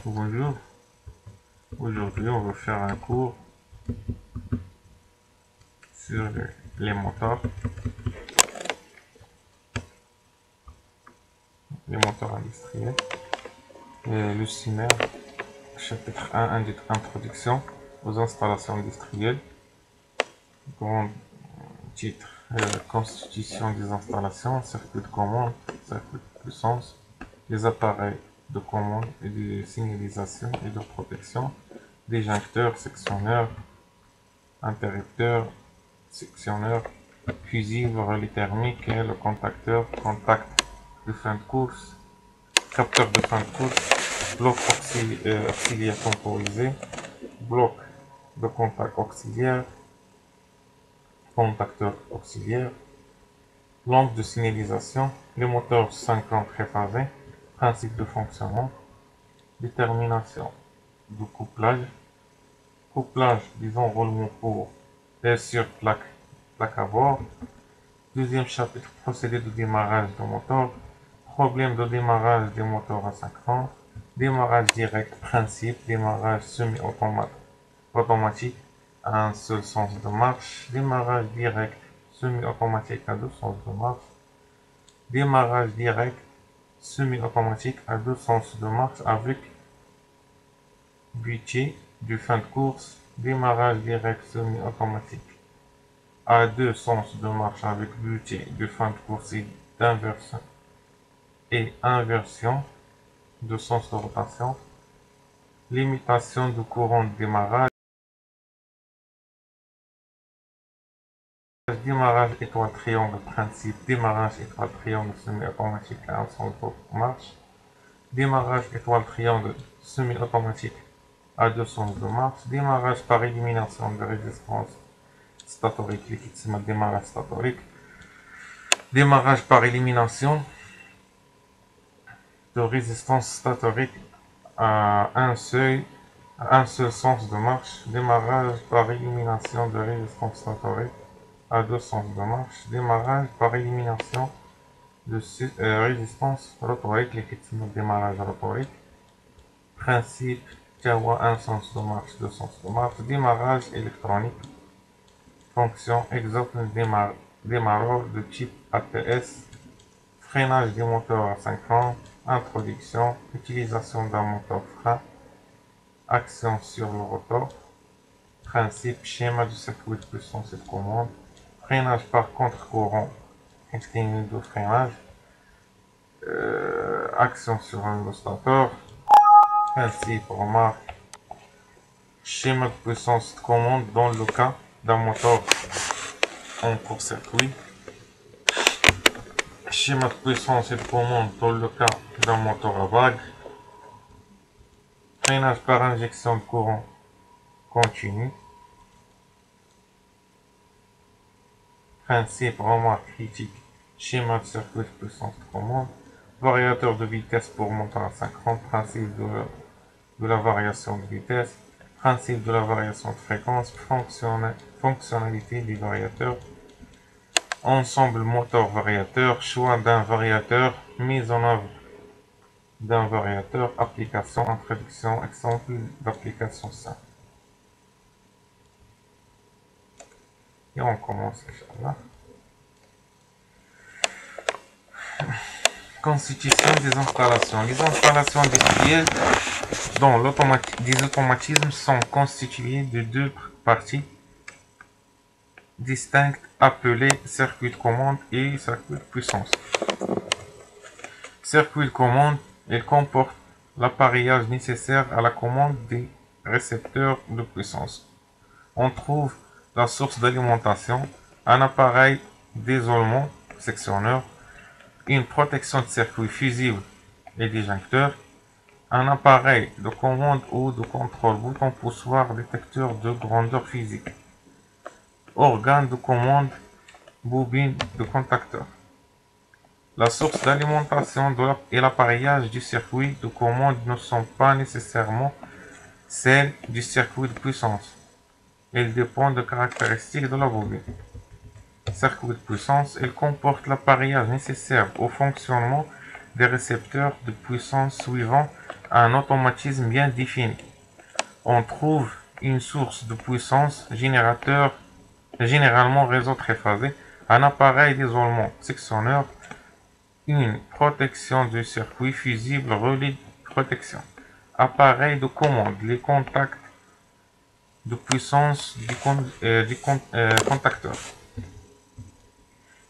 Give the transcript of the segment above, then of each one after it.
Bonjour, aujourd'hui on va faire un cours sur les moteurs industriels. Et le CIMER, chapitre 1, introduction aux installations industrielles. Grand titre, constitution des installations, circuit de commande, circuit de puissance, les appareils de commande et de signalisation et de protection, disjoncteurs, sectionneurs, interrupteurs, sectionneur, fusible, relais thermique, le contacteur, contact de fin de course, capteur de fin de course, bloc auxiliaire temporisé, bloc de contact auxiliaire, contacteur auxiliaire, lampe de signalisation, les moteurs 50 préphasés, principe de fonctionnement, détermination du couplage, couplage des enroulements pour et sur plaque à bord. Deuxième chapitre, procédé de démarrage de moteur, problème de démarrage des moteurs asynchrone, démarrage direct, principe, démarrage semi-automatique à un seul sens de marche, démarrage direct, semi-automatique à deux sens de marche, démarrage direct, semi-automatique à deux sens de marche avec boîtier du fin de course, démarrage direct, semi-automatique à deux sens de marche avec boîtier de fin de course et inversion de sens de rotation, limitation du courant de démarrage, démarrage étoile triangle principe, démarrage étoile triangle semi-automatique à un sens de marche, démarrage étoile triangle semi-automatique à deux sens de marche, démarrage par élimination de résistance statorique, liquide démarrage statorique, démarrage par élimination de résistance statorique à un seul sens de marche, démarrage par élimination de résistance statorique à deux sens de marche, démarrage par élimination de résistance rotorique, liquide démarrage rotorique, principe Kawa, un sens de marche, deux sens de marche, démarrage électronique, fonction exemple démarreur de type ATS, freinage des moteurs asynchrone, introduction, utilisation d'un moteur frein, action sur le rotor, principe, schéma du circuit de puissance et de commande, freinage par contre-courant, technique de freinage, action sur un oscillateur, principe, remarque, schéma de puissance de commande dans le cas d'un moteur en court-circuit, schéma de puissance et de commande dans le cas d'un moteur à vague, freinage par injection de courant continu, principe, remarque critique, schéma de circuit de puissance de commande, variateur de vitesse pour moteur asynchrone, principe de la variation de vitesse, principe de la variation de fréquence, fonctionnalité du variateur, ensemble moteur variateur, choix d'un variateur, mise en œuvre d'un variateur, application, introduction, exemple d'application simple. Et on commence, Inch'Allah. Constitution des installations. Les installations industrielles dont des automatismes sont constitués de deux parties distinctes appelées circuit de commande et circuit de puissance. Circuit de commande, il comporte l'appareillage nécessaire à la commande des récepteurs de puissance. On trouve la source d'alimentation, un appareil d'isolement sectionneur, une protection de circuit fusible et disjoncteur, un appareil de commande ou de contrôle bouton poussoir détecteur de grandeur physique, organe de commande, bobine de contacteur. La source d'alimentation et l'appareillage du circuit de commande ne sont pas nécessairement celles du circuit de puissance. Ils dépendent des caractéristiques de la bobine. Circuit de puissance, il comporte l'appareillage nécessaire au fonctionnement des récepteurs de puissance suivant un automatisme bien défini. On trouve une source de puissance, générateur, généralement réseau triphasé, un appareil d'isolement sectionneur, une protection du circuit fusible, relais protection, appareil de commande, les contacts de puissance du contacteur,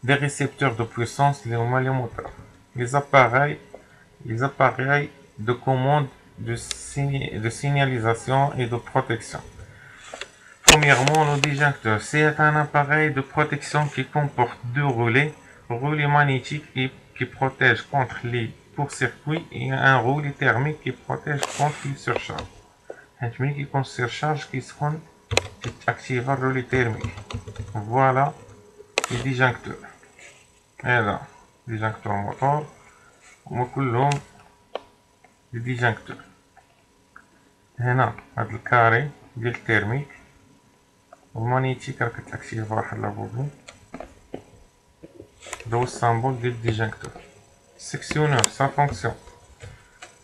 des récepteurs de puissance, les moteurs, les appareils de commande de signalisation et de protection. Premièrement, le disjoncteur, c'est un appareil de protection qui comporte deux relais magnétiques et qui protègent contre les courts-circuits et un relais thermique qui protège contre les surcharges. ملي كيكون surcharge كيسخن كيتاكتيفا الرولي thermique. Voilà les disjoncteurs. هذا disjoncteur موتور هما كلهم لي ديجانكتور. هنا هاد الكاري ديال التيرميك والمانيتيك راه كتاكتيفا واحد لابوبين. هذا هو السامبول ديال الديجانكتور. Sectionneur, sa fonction: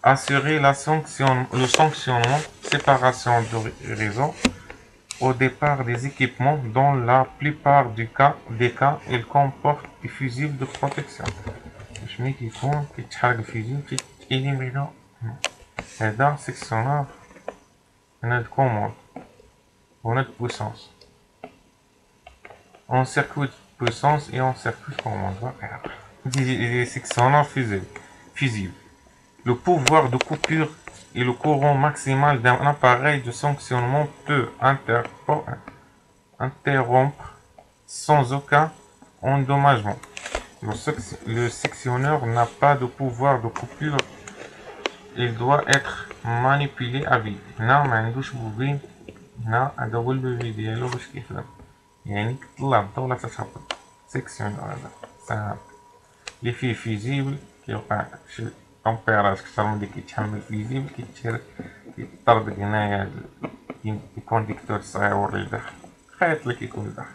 assurer le sanctionnement, séparation du réseau au départ des équipements. Dans la plupart des cas, il comporte des fusibles de protection. ملي كيكون كيتحرك الفيزيول كيإليمينا. هذا سيكسيونور، هنا الكوموند وهنا البويسونس. En circuit de puissance et en circuit de commande. Des sectionneurs fusibles. Le pouvoir de coupure et le courant maximal d'un appareil de sanctionnement peut interrompre sans aucun endommagement. Le sectionneur n'a pas de pouvoir de coupure. Il doit être manipulé à vide. هنا ما عندوش بوبين. هنا هذا هو البوبين ديالو باش كيخدم، يعني كتطلع الضو ولا تتهبط. سيكسيونور هذا ساهل اللي فيه فيزيبل، كيوقع شي طومبيراج كتر من اللي كيتحمل فيزيبل كيطردق هنايا الكونديكتور الصغير واللي داخل الخيط اللي كيكون داخل.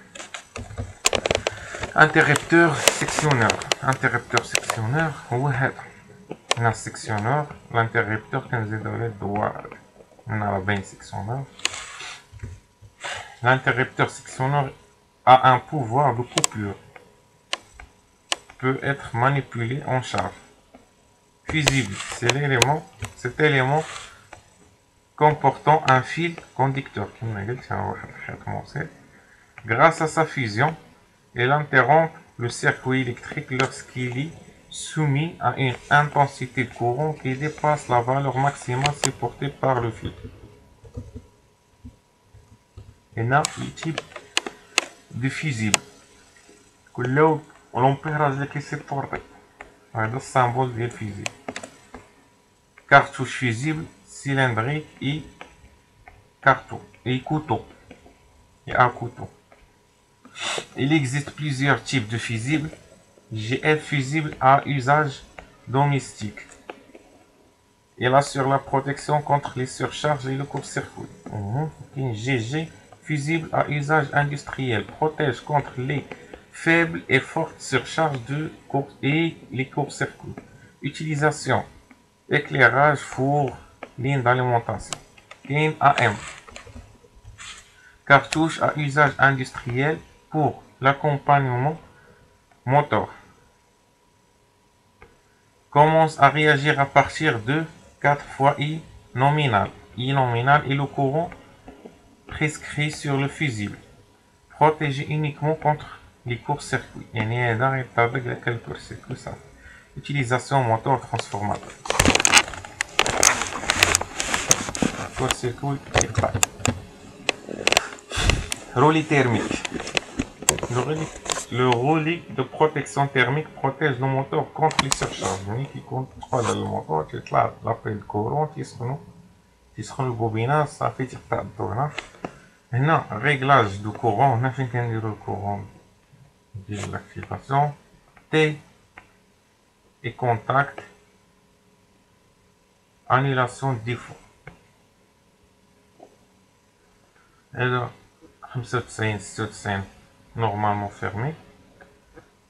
انتربتور سيكسيونور هو هذا. هنا السيكسيونور الانتربتور كنزيدو عليه الدوار. هنا راه باين سيكسيونور. L'interrupteur sectionneur a un pouvoir de coupure, peut être manipulé en charge. Fusible, c'est cet élément comportant un fil conducteur. Grâce à sa fusion, il interrompt le circuit électrique lorsqu'il est soumis à une intensité de courant qui dépasse la valeur maximale supportée par le fil. هنا التيب دو فيزيبل كله لومبيراج اللي كيسيبورتي. هذا السامبول ديال فيزيبل. كارتوش فيزيبل سيلندريك اي كارتو اي كوتو et un couteau. Il existe plusieurs types de fusibles. GF fusible à usage domestique. Il assure la protection contre les surcharges et le court-circuit. GG fusible à usage industriel, protège contre les faibles et fortes surcharges et les courts-circuits. Utilisation: éclairage, four, ligne d'alimentation. Ligne AM. Cartouche à usage industriel pour l'accompagnement moteur. Commence à réagir à partir de 4 fois I nominal. I nominal est le courant prescrit sur le fusible, protégé uniquement contre les courts-circuits. Utilisation moteur transformateur. Court-circuit et pas. Relais thermique. Le relais de protection thermique protège le moteur contre les surcharges. ملي كيكون تقفل الموتور تيطلع لابيل كورون تيسخن البوبينات صافي تيقطع الضو. هنا ريغلاج دو كورون. هنا فين كنديرو الكورون ديال لاكتيفاسيون تي اي كونتاكت انيلاسيون ديفو. هذا 95 96 نورمالمون فيرمي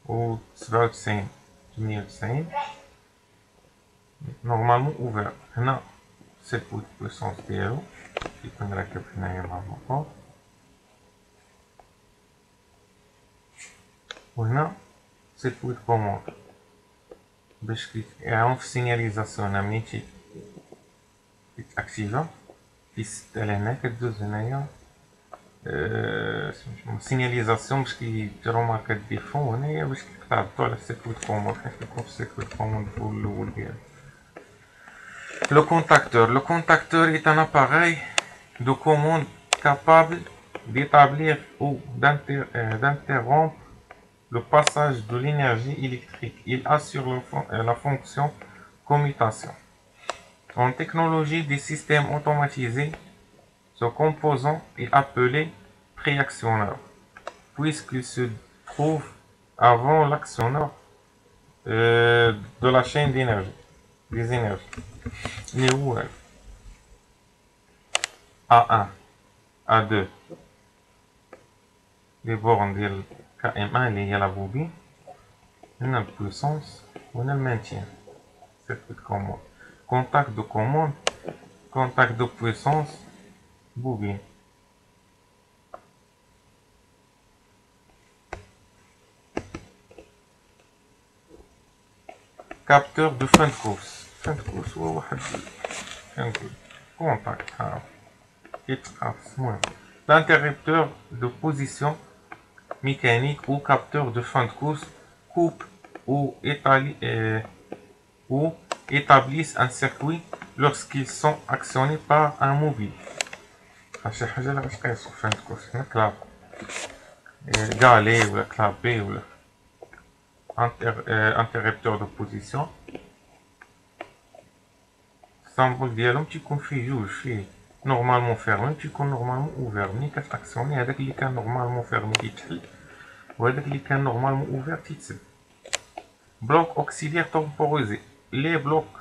و 97 98 نورمالمون اوفير. هنا 7 volt puissance ديالو كيكون راكب هنايا مع الموتور. وهنا 7 volt كوموند باش كيعاون في السينياليزاسيون. ملي كيتاكتيفا كيسد على هنا كدوز هنايا سينياليزاسيون باش كيديرو ماركة ديفون هنايا باش كيقطعو على 7 volt كوموند حيت كيكون في 7 volt كوموند فوق الاول ديالو. Le contacteur. Le contacteur est un appareil de commande capable d'établir ou d'interrompre le passage de l'énergie électrique. Il assure la fonction commutation. En technologie des systèmes automatisés, ce composant est appelé préactionneur, puisqu'il se trouve avant l'actionneur de la chaîne d'énergie, des énergies. Les où A1, A2, les bornes de KM1, il y a la bobine, on a la puissance, on a le maintien. Circuit de commande. Contact de commande, contact de puissance, bobine. Capteur de fin de course. Fin de course, contact. L'interrupteur de position mécanique ou capteur de fin de course coupe ou établissent un circuit lorsqu'ils sont actionnés par un mobile. شي حاجة اللي غتقيسو في fin de course هنا كلاب غالي ولا كلابي ولا interrupteur de position. السامبل ديالهم تيكون فيه جوج، فيه نورمالمون فيرمي تيكون نورمالمون اوفير. ملي كتاكسيوني هذاك اللي كان نورمالمون فيرمي كيتحل وهذاك اللي كان نورمالمون اوفير تيتسد. بلوك اوكسيليير temporisé. Les blocs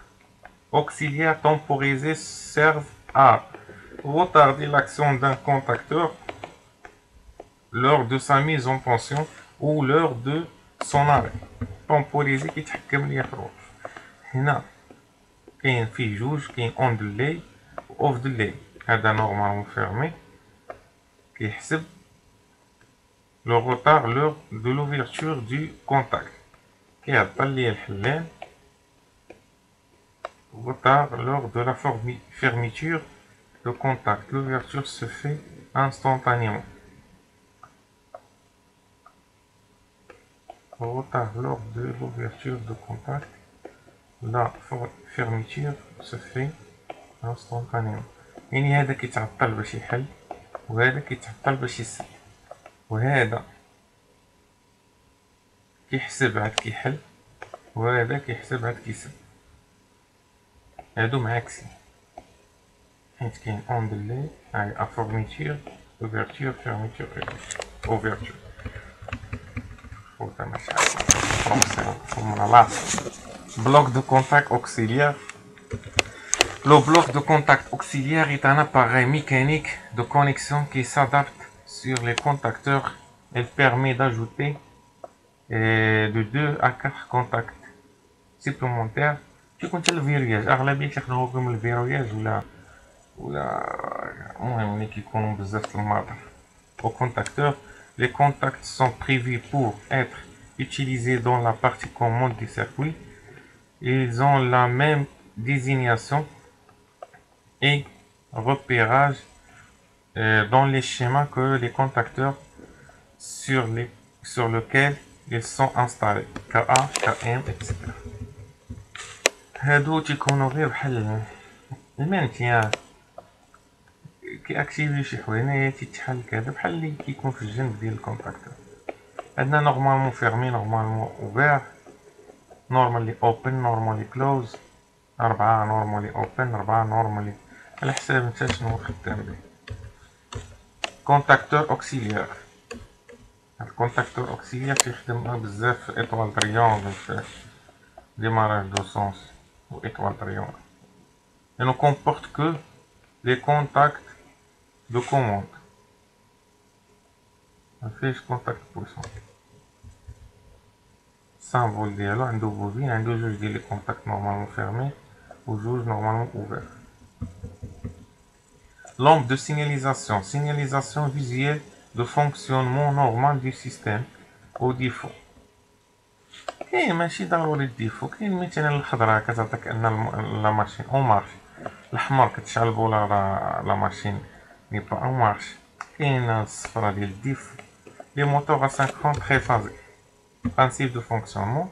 auxiliaires temporisés servent à retarder l'action d'un contacteur lors de sa mise en tension ou lors de son arrêt. Temporisé كيتحكم ليا في الوقت. هنا كاين فيه جوج، كاين اون ديلي و اوف ديلي. هذا نورمالمون فيرمي كيحسب لو روتار لور دو لوفيرتور دو كونتاكت، كيعطل ليا الحلال retard lors de la fermeture de contact. L'ouverture se fait instantanément. Retard lors de l'ouverture de contact. La fermeture se fait instantanément. يعني هذا كيتعطل باش يحل وهذا كيتعطل باش يسد، وهذا كيحسب عاد كيحل وهذا كيحسب عاد كيسد. هادو معاكسين حيت كاين اون ديلي هاي فورميتور اوفرتور فيرميتور اوفرتور. وتا ماشي bloc de contact auxiliaire. Le bloc de contact auxiliaire est un appareil mécanique de connexion qui s'adapte sur les contacteurs. Elle permet d'ajouter de 2 à 4 contacts supplémentaires. كيكون حتى الفيروياج اغلبيه كيخدموا من الفيروياج ولا المهم ملي كيكونوا بزاف الماطر au contacteur. Les contacts sont prévus pour être utilisés dans la partie commande du circuit. Ils ont la même désignation et repérage dans les schémas que les contacteurs sur lesquels ils sont installés, KA, KM, etc. هادو تيكونوا غير بحال المانتيان كيأكتيفي شي حوايج هنايا تيتحل كذا بحال اللي كيكون في الجنب ديال الكونتاكتور. عندنا نورمالمون فيرمي، نورمالمون اوفير، نورمالي اوبن، نورمالي كلوز، 4 نورمالي اوبن، 4 نورمالي على حساب نتا شنو خدام به. كونتاكتور اوكسيليير. الكونتاكتور اوكسيليير كيخدم بزاف في ايطوال تريونغل، في démarrage de sens ou étoile triangle. Et ne comporte que les contacts de commande. مفيش contact puissant. symbole ديالو عنده بوبين، عنده جوج ديال لي كونتاكت نورمالمون فيرمي و جوج نورمالمون اوفير. Lampe de signalisation. Signalisation visuelle de fonctionnement normal du système au défaut. كاين ماشي ضروري الديفو، كاين مثلا الخضراء كتعطيك ان لا ماشين اون مارش، الاحمر كتشعل بولا لا ماشين ني با اون مارش، كاين الصفرا ديال الديفو. لي موتور ا 50 تري فازي. برانسيب دو فونكسيونمون،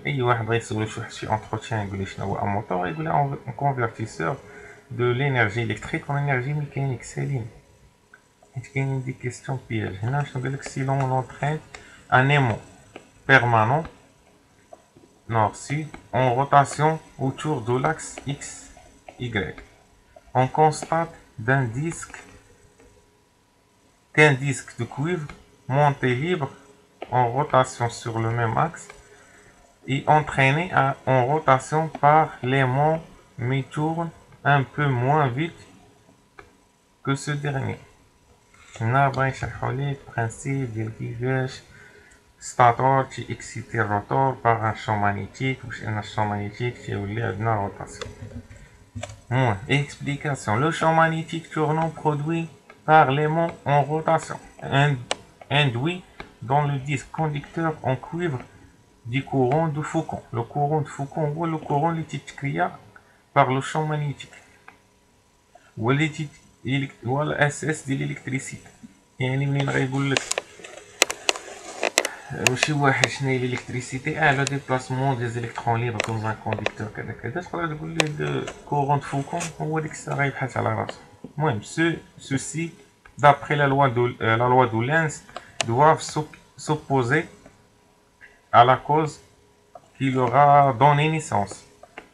اي واحد غيسولو شي انتروتيان يقول لي شنو هو ان موتور، يقول لي ان كونفرتيسور دو لينيرجي الكتريك اون انرجي ميكانيك سليم. حيت كاينين دي كيستيون بياج هنا. شنو قالك؟ سي لون اونطرين ان aimant permanent nord-sud en rotation autour de l'axe X, Y. On constate qu'un disque de cuivre monté libre en rotation sur le même axe est entraîné en rotation par l'aimant mais tourne un peu moins vite que ce dernier. هنا بغا يشرحوا لي البرانسيب ديال كيفاش ستاتور تيكسيتي الروتور باغ ان شون مانيتيك باش ان الشون مانيتيك تيولي عندنا روتاسيون. Explication. Le champ magnétique tournant produit par l'aimant en rotation induit dans le disque conducteur en cuivre du courant de Foucault. Le courant de Foucault هو le courant اللي تيتكريا par le champ magnétique. هو الاساس ديال الالكتريسيتي. يعني منين غيقول لك شي واحد شنو هي الالكتريسيتي، اعلى ديبلاسمون دي زيليكترون ليبر كوم ان كونديكتور كذا كذا، تقدر تقول لي كورون فوكون هو ديك الساعه غيبحث على راسو. المهم ceci d'après la loi de Lenz doivent s'opposer à la cause qui leur a donné naissance.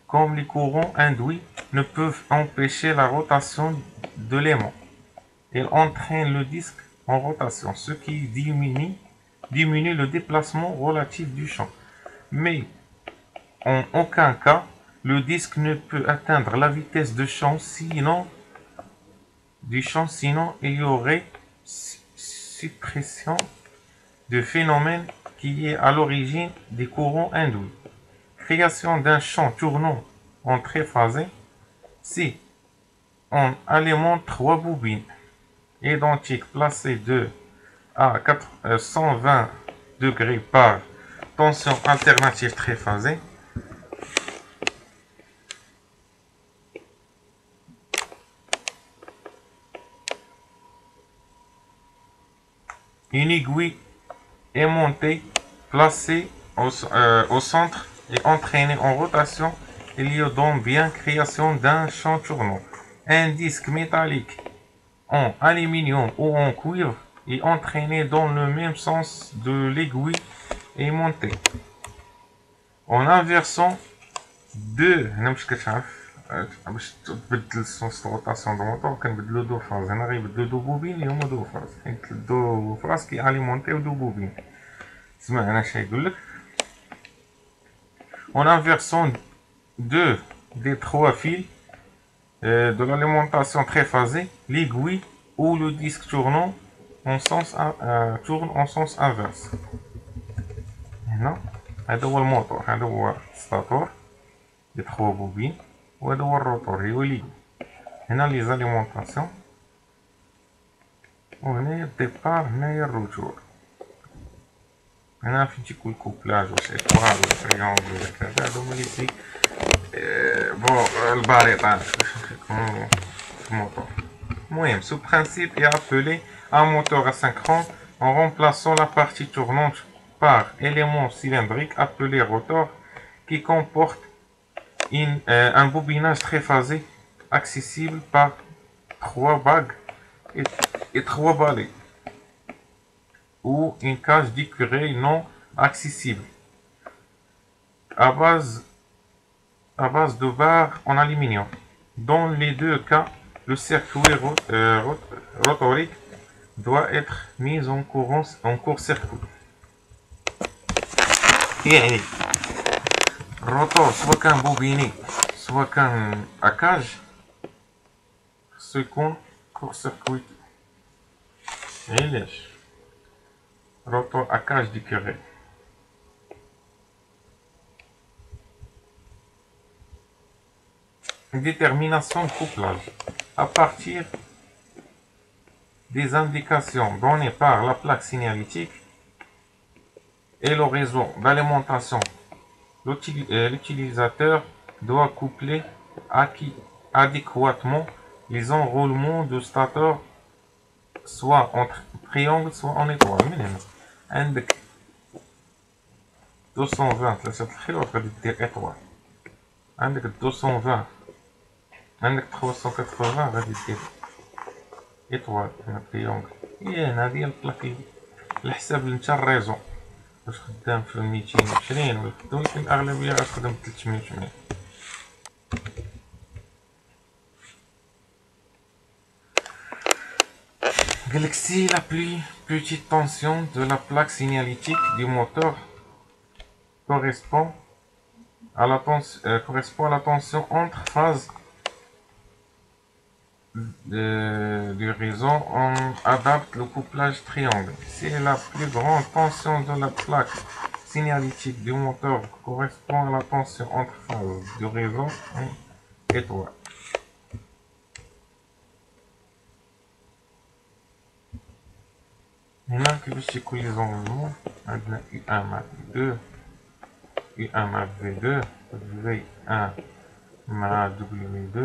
Comme les courants induits ne peuvent empêcher la rotation de l'aimant, ils entraînent le disque en rotation, ce qui diminue le déplacement relatif du champ. Mais en aucun cas, le disque ne peut atteindre la vitesse de champ sinon il y aurait suppression de phénomène qui est à l'origine des courants induits. Création d'un champ tournant en triphasé si on alimente 3 bobines identiques placées à 120 degrés par tension alternative triphasée. Une aiguille aimantée placée au centre et entraînée en rotation, il y a donc bien création d'un champ tournant. Un disque métallique en aluminium ou en cuivre est entraîné dans le même sens de l'aiguille aimantée. En inversant هنا باش كتعرف باش تبدل السونس د روطاسيون دو موتور كنبدلو دو فاز. هنا غيبدلو دو بوبين اللي هما دو فاز، حيت دو فاز كياليمونتيو دو بوبين. تسمع هنا اش غيقول لك. En inversant deux des trois fils de l'alimentation triphasée, l'aiguille ou le disque tourne en sens inverse. هنا هذا هو الموتور، هذا هو ستاتور دي 3 بوبين، وهذا هو الروتور هو لي. هنا لي زاليمونطاسيون، وهنايا الديبار، هنايا الرجوع. هنا فين تيكون كوبلاج واش ايطوال ولا تريونغل ولا كذا، هادو هما لي سي بون الباريطان باش نخدمو في الموتور. المهم ce principe est appelé un moteur asynchrone en remplaçant la partie tournante par élément cylindrique appelé rotor qui comporte un bobinage triphasé accessible par 3 bagues et 3 balais ou une cage d'écureuil non accessible à base de barres en aluminium. Dans les deux cas, le circuit rotorique doit être mis en court-circuit. يعني الروتور سواء كان بوبيني سواء كان اكاج خصو يكون كور سيركويتي. علاش؟ روتور اكاج دي كوري Détermination de couplage. À partir des indications données par la plaque signalétique et le réseau d'alimentation, l'utilisateur doit coupler adéquatement les enroulements de stateur soit en triangle soit en étoile. من هنا عندك 220 ثلاثة الخير غادي دير اطوال، عندك 220 عندك 380 غادي دير اطوال هنا تريونغل. هنا هادي هي البلاك الحساب اللي نتا الريزو واش خدام في 220 ولا ولكن الاغلبيه غتخدم 380. Si la plus petite tension de la plaque signalétique du moteur correspond à la tension entre phases du réseau, on adapte le couplage triangle. Si la plus grande tension de la plaque signalétique du moteur correspond à la tension entre phases du réseau, on étoile. هنا كيفاش يكون لي زونغمون، عندنا U1 مع V2 U1 مع V2 V1 مع W2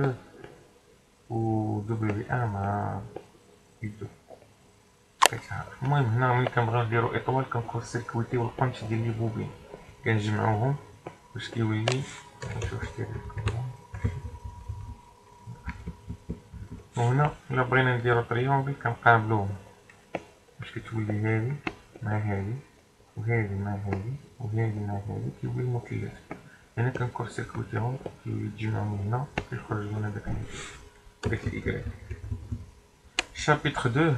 و W1 مع U2. المهم هنا ملي كنبغيو نديرو اطوال كنكون سيركويتيو القنش ديال لي بوبين كنجمعوهم باش كيولي. نشوف اش داير لكم. وهنا الا بغينا نديرو تريونغل كنقابلوهم باش كتولي هادي مع هادي وهادي مع هادي وهادي مع هادي كيولي مثلث. هنا كنكون سيركويتيهم كيولي يتجمعو من هنا كيخرج لنا داك الإيكغيك. Chapitre 2.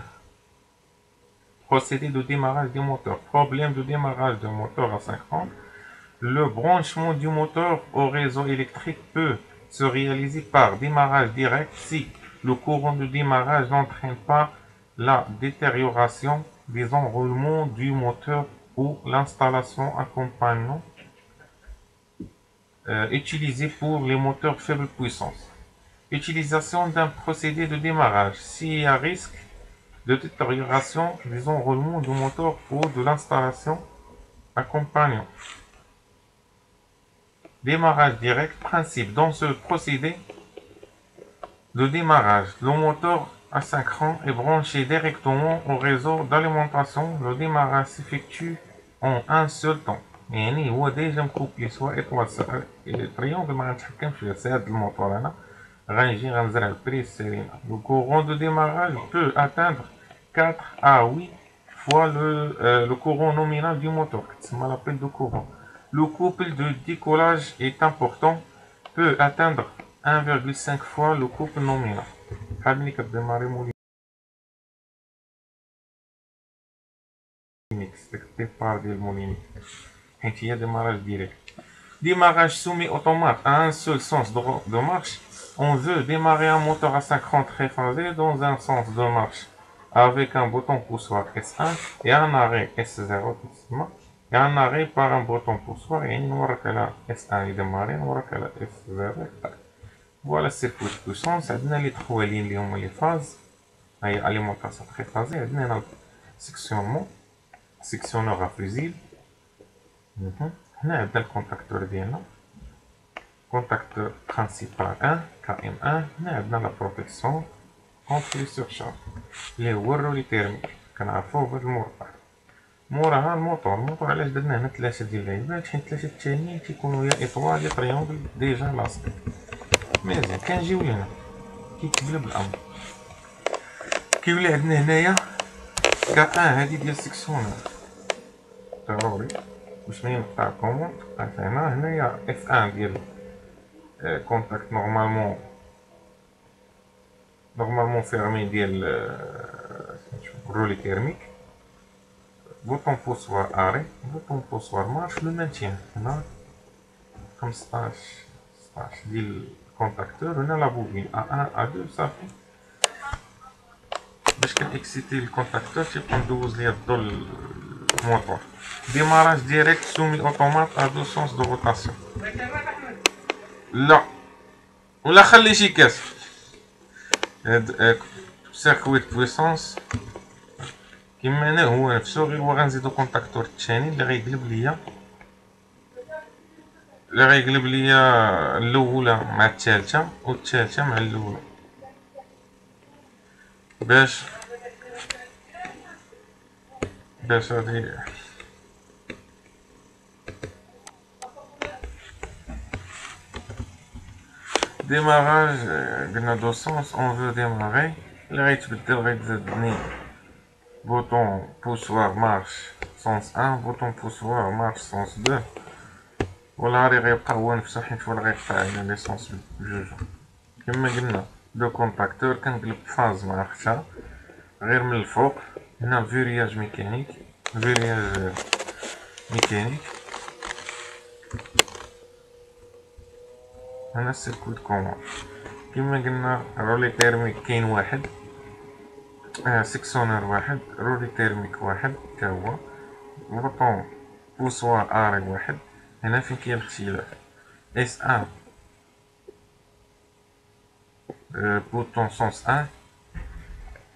Procédé de démarrage du moteur. Problème de démarrage du moteur à synchrone. Le branchement du moteur au réseau électrique peut se réaliser par démarrage direct si le courant de démarrage n'entraîne pas la détérioration des enroulements du moteur ou l'installation accompagnant utilisée pour les moteurs faible puissance. Utilisation d'un procédé de démarrage s'il y a risque de détérioration des enroulements du moteur ou de l'installation accompagnant. Démarrage direct. Principe. Dans ce procédé de démarrage, le moteur asynchrone est branché directement au réseau d'alimentation. Le démarrage s'effectue en un seul temps. يعني هو ديجا مكوبلي سواء اطوال تريونغل ما غنتحكمش فيها. سي هاد الموتور هنا غنجي غنزرع البريس سيرينا. Le courant de démarrage peut atteindre 4 à 8 fois le courant nominal du moteur. C'est l'appel de courant. Le couple de décollage est important, peut atteindre 1,5 fois le couple nominal. ملي كديماري مولينكس داك الديبار ديال مولينكس حيت هي démarrage direct. Démarrage semi-automate à un seul sens de marche. On veut démarrer un moteur asynchrone triphasé dans un sens de marche avec un bouton poussoir S1 et un arrêt S0 et un arrêt par un bouton poussoir. يعني نورك على S1 يديماري نورك على S0. Voilà circuit de puissance. عندنا لي 3 lignes اللي هما لي فاز هي alimentation triphasée. عندنا هنا sectionneur à fusible. هنا عندنا الكونتاكتور ديالنا contacteur principal 1 KM1. هنا عندنا لا بروتيكسيون contre les surcharges اللي هو الرولي تيرميك كنعرفوه بهاد المربع. موراها الموتور علاش درنا هنا 3 ديال اللعيبات حيت 3 التانيين كيكونوا يا اطوال يا تريونغل ديجا لاصقين. مزيان كنجيو لهنا كيتقلب الامر كيولي عندنا هنايا كا هادي ديال سيكسيونير ضروري باش ما ينقطع كوموند. هنايا اف 1 ديال كونتاكت نورمالمون فيرمي ديال الرولي تيرميك. بوطون بوسوار اري بوطون بوسوار مارش لو مانتيان. هنا 15 16 ديال الكونتاكتور. هنا لا بوبين A1 A2 صافي باش كنكسيتي الكونتاكتور تيبقى ندوز ليا الضو الموتور. ديماراج ديريكت سومي اوتومات ا 2 سونس دو روتاسيون. لا ولا خلي شي كاس هاد سيركوي بويسونس كيما انا هو نفسو، غير هو غنزيدو كونتاكتور الثاني اللي غيقلب ليا الاولى مع الثالثه والثالثه مع الاولى باش هادي ديماراج. قلنا دو سونس اون فو ديماري، اللي غيتبدل غيتزادني بوطون بوسوار مارش سونس 1، بوطون بوسوار مارش سونس 2، والهاري غيبقى هو نفسو حيت هو اللي غيقطع على لي سونس بجوج. كما قلنا لو كونتاكتور كنقلب فاز مع اختها غير من الفوق. هنا الفيرياج ميكانيك، هنا السيركويت كومون. كما قلنا رولي تيرميك كاين واحد، سكسونير واحد، رولي تيرميك واحد تا هو، بوطون بوسوار اري واحد. هنا فين كاين الاختلاف، اس ان بوطون سونس 1،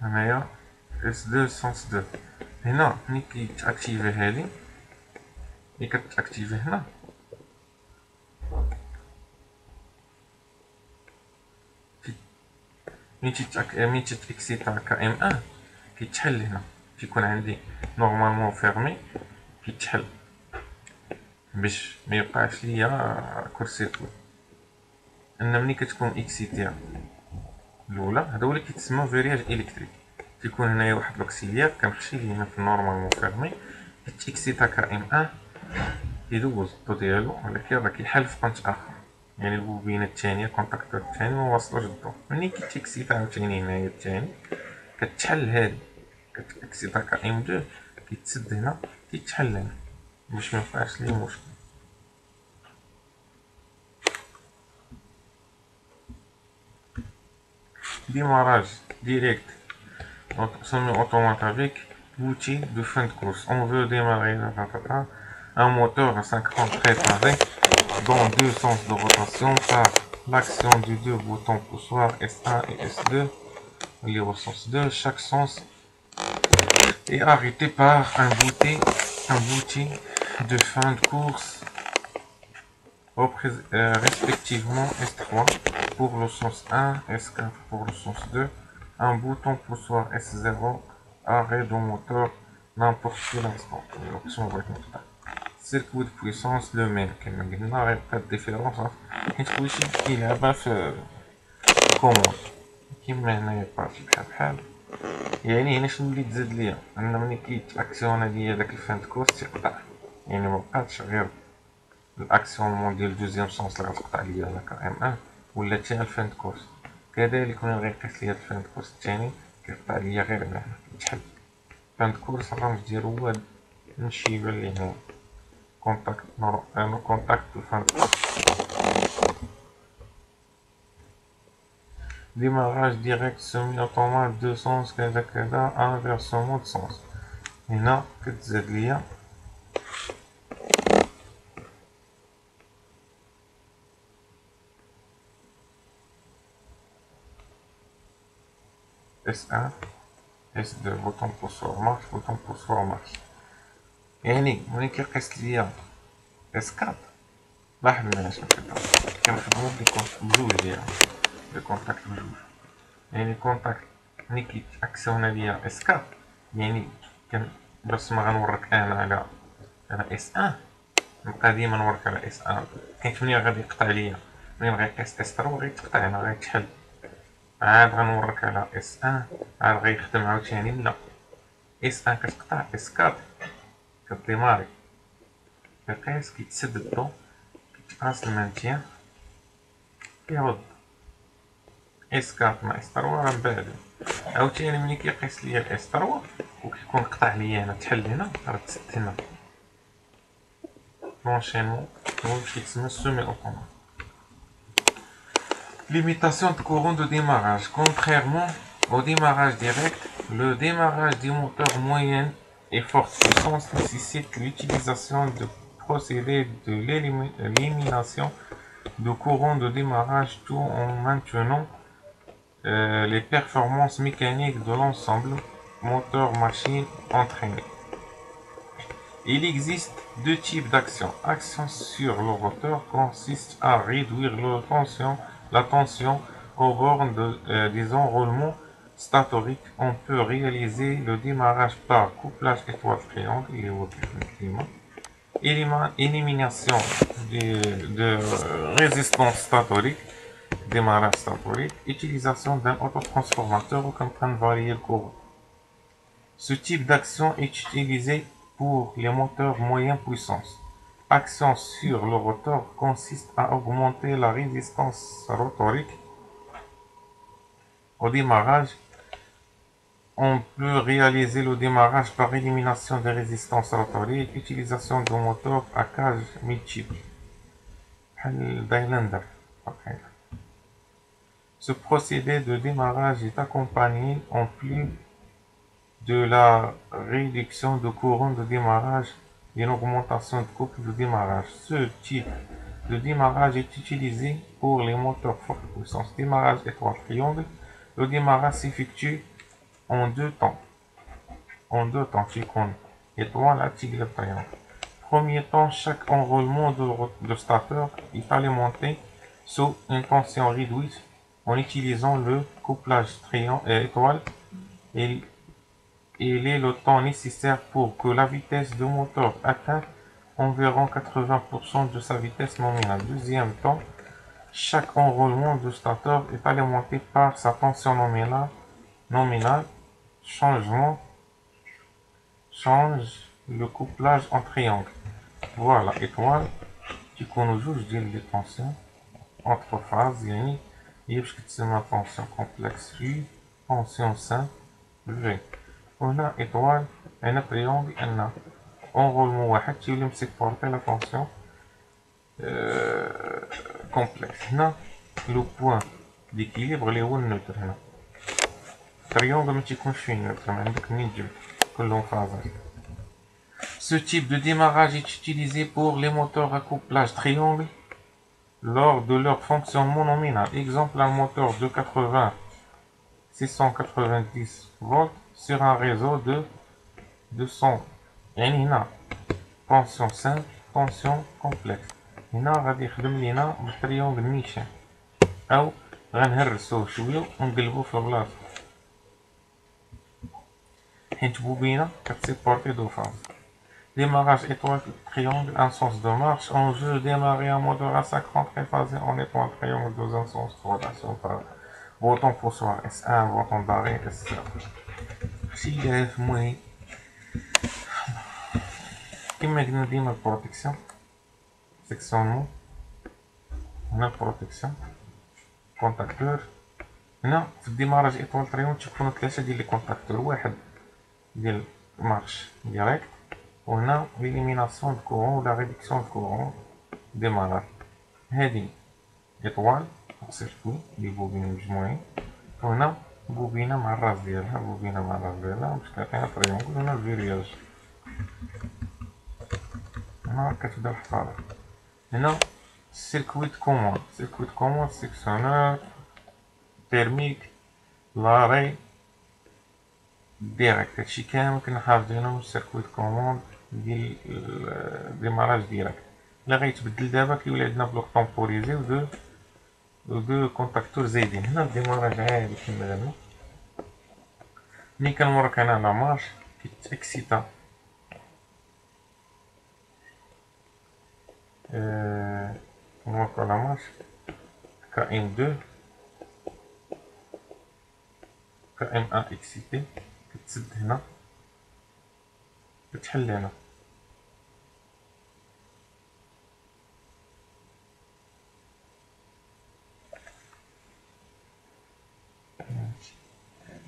هنايا اس 2 سونس 2. هنا ملي كيتاكتيفي هادي، ملي كتاكتيفي هنا ملي تاكسيتا كا ام ان كيتحل. هنا كيكون عندي نورمالمون فيرمي كيتحل باش ما يبقاش ليا كورسيركوي. ان ملي كتكون اكسيتير الاولى، هذا هو اللي كيتسمى فيرياج الكتريك. كيكون هنايا واحد لوكسيليير كنخشي ليه هنا في النورمالمون فيرمي، كيتاكسيتا كا ام ان كيدوز الضو ديالو، ولكن راه كيحل في بانش اخر، يعني البوبينه الثانيه الكونتاكتور الثاني ما واصلوش الضو. ملي كيتاكسيتا عاوتاني هنايا الثاني كتحل هادي، كتاكسيتا كا ام 2 كيتسد هنا كيتحل هنا باش ميبقاش ليه مشكل. Démarrage direct, semi-automatique, outil de fin de course. On veut démarrer un moteur à 50 préparé dans deux sens de rotation par l'action des deux boutons poussoirs S1 et S2, liés au sens 2. Chaque sens est arrêté par un bouti de fin de course, respectivement S3 pour le sens 1, S4 pour le sens 2, un bouton poussoir S0, arrêt de moteur n'importe quel instant. L'option va être là. Circuit de puissance le même. Il n'y a pas de différence. Il faut aussi qu'il y ait commande. كيما هنايا بارتي بحال يعني هنا شنو اللي تزاد ليا، ان ملي كيتاكسيونا ليا داك الفان كورس تيقطع، يعني مبقاتش غير الاكسيونمون ديال دوزيام سونس اللي غتقطع ليا هناك ام ان، ولا حتى الفان كورس. كذلك ملي غيقيس ليا الفان كورس الثاني كيقطع ليا غير هنا كيتحل. الفان كورس الرمز ديالو هو الشيبه اللي هنا كونتاكت الفان كورس. Démarrage direct semi-automate 2 sens كذا كذا inversement de sens. هنا كتزاد ليا S1 S2 بوطون بوسور مارش بوطون بوسور مارش. يعني ملي كيقيس ليا S4 لاحظ معايا شنو كنخدمو بجوج ديالهم لي كونتاكت بجوج. يعني كونتاكت ملي كيتاكسيونا ليا S4 يعني باش ما غنوريك انا على S1 نبقى ديما نوريك على S1. كاين ملي غادي يقطع ليا ملي غيقيس S3 غيتقطع هنا غيتحل، عاد غنوريك على S1 عاد غيخدم عاوتاني. لا S1 كتقطع S4 كديماري كيقيس كيتسد الضو كيتقاس المانتيان كيرد S4 مع S3 راه من بعد. عاوتاني ملي كيقيس ليا S3 وكيكون قطع ليا هنا تحل هنا راه تسد هنا. L'enchaînement qui se semi-automate. Limitation de courant de démarrage. Contrairement au démarrage direct, le démarrage des moteurs moyenne et forte puissance nécessite l'utilisation de procédés de l'élimination de courant de démarrage tout en maintenant les performances mécaniques de l'ensemble moteur-machine entraîné. Il existe deux types d'actions. Action sur le rotor consiste à réduire la tension aux bornes des enroulements statoriques. On peut réaliser le démarrage par couplage étoile-triangle, élimination de résistance statorique, démarrage statorique, utilisation d'un autotransformateur comme pour varier le courant. Ce type d'action est utilisé pour les moteurs moyenne puissance. Action sur le rotor consiste à augmenter la résistance rotorique au démarrage. On peut réaliser le démarrage par élimination des résistances rotoriques, utilisation de moteurs à cage multiple. Ce procédé de démarrage est accompagné en plus de la réduction de courant de démarrage et une augmentation de couple de démarrage. Ce type de démarrage est utilisé pour les moteurs forte puissance. Démarrage étoile-triangle. Le démarrage s'effectue en deux temps. Étoile à tigre triangle. Premier temps, chaque enroulement de starter est alimenté sous une tension réduite en utilisant le couplage étoile et il est le temps nécessaire pour que la vitesse du moteur atteigne environ 80% de sa vitesse nominale. Deuxième temps, chaque enroulement de starter est alimenté par sa tension nominale. Change le couplage en triangle. Voilà, étoile تيكونوا جوج ديال لي طونسيون entre phases يعني هي باش كتسمى طونسيون كومبلكس في طونسيون سامبل في. وهنا ايطوال هنا تريونغل ان اونغولمون واحد تيولي مسيبورتي لا طونسيون كومبلكس. هنا لو بوان ديكيليبر اللي هو النوتر. هنا تريونغل ما تيكونش فيه نوتر، عندك منين تجيب كلهم فازات. Ce type de démarrage est utilisé pour les moteurs à couplage triangle lors de leur fonctionnement nominal. Exemple, un moteur de 690 volts sur un réseau de 200. يعني هنا tension simple, tension complexe. هنا غادي يخدم لينا بالتريونغل نيشان أو غنهرسوه شوية ونقلبوه في بلاصتو حيت بوبينة كتسيبورتي دو فاز. Démarrage étoile triangle, un sens de marche. En jeu, démarrer un moteur à 50 phasé en étoile triangle dans un sens de rotation par bouton poussoir S1, bouton d'arrêt S2. Si moi, كما قلنا ديما البروتكسيون سيكسيونمون. هنا البروتكسيون كونتاكتور. هنا في الديماراج ايطوال تريونغل تيكونو ثلاثة ديال لي كونتاكتور، واحد ديال مارش ديريكت وهنا l'élimination de courant ou la réduction de courant démarrage. هذه étoile سيركوي لي بوبين مجموعين وهنا بوبينة مع الراس ديالها باش كيعطينا تريونغل. هنا الفيرياج هنا كتبدا الحفاظة. هنا سيركوي كوموند سيكسيونور تيرميك لاري ديريكت. هادشي كامل كنا حافظينهم سيركوي كوموند ديال ديماراج ديريكت. الا غيتبدل دابا كيولي عندنا بلوك طومبوريزي ودو كونتاكتور زايدين. هنا الديماراج عادي كما دابا. ملي كنورك هنا لا مارش كيتاكسيتا كنوركو لا مارش كام 2 كام 1 اكسيتي كتسد هنا كتحل هنا.